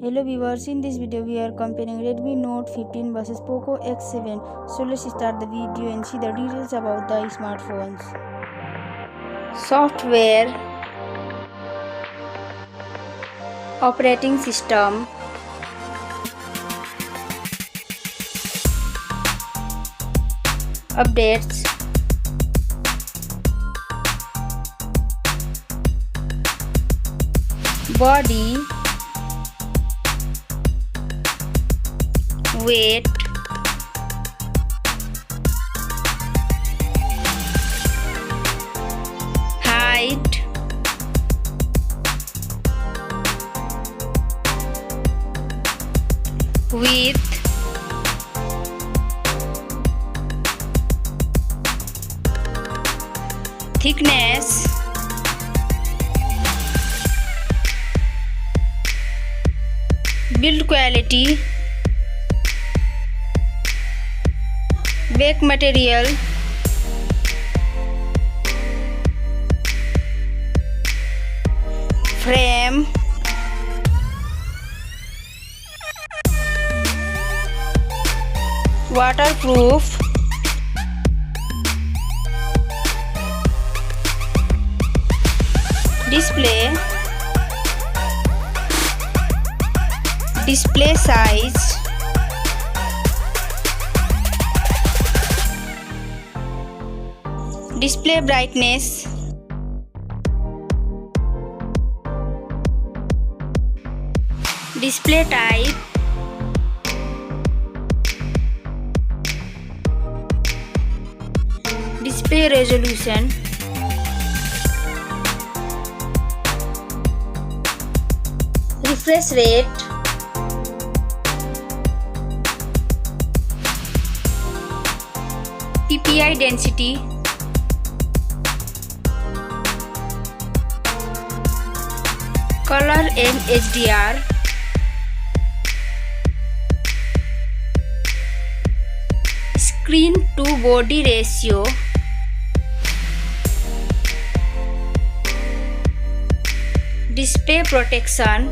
Hello viewers, in this video we are comparing Redmi Note 15 versus Poco X7. So let's start the video and see the details about the smartphones. Software, operating system, updates, body, weight, height, width, thickness, build quality, back material, frame, waterproof, display size, display brightness, display type, display resolution, refresh rate, PPI density, color and HDR, screen to body ratio, display protection,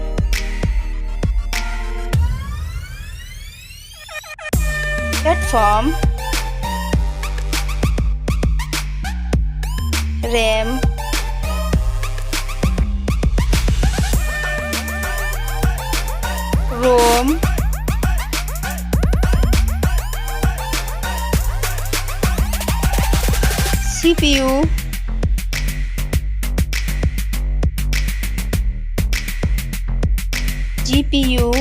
platform, RAM, ROM, CPU, GPU,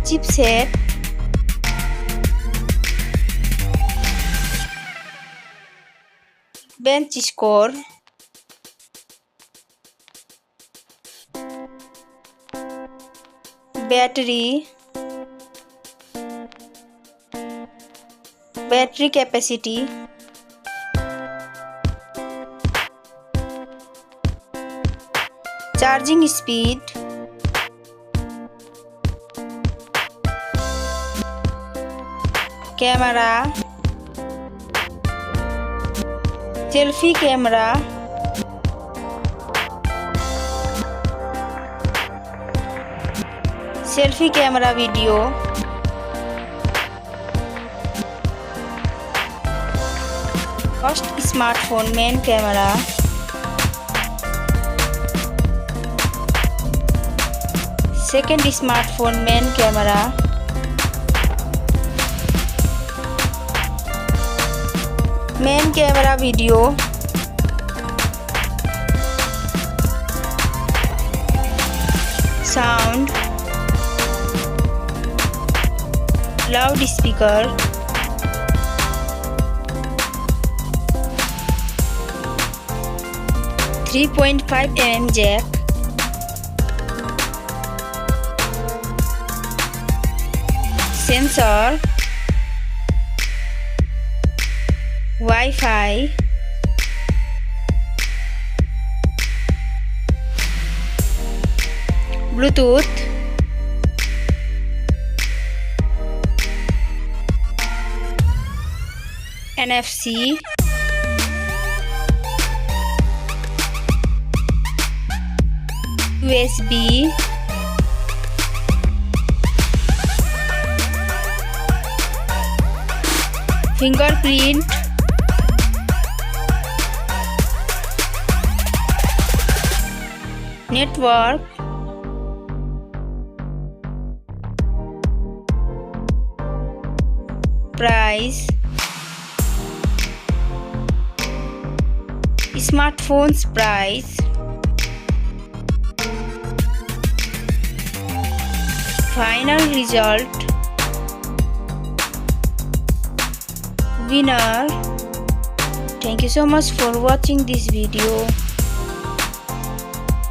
chipset, bench score, battery capacity, charging speed, camera, selfie camera, selfie camera video, first smartphone main camera, second smartphone main camera, main camera video, sound, loudspeaker, .5mm jack, sensor, Wi-Fi, Bluetooth, NFC, USB, fingerprint, network, price, smartphone's price, final result, winner. Thank you so much for watching this video.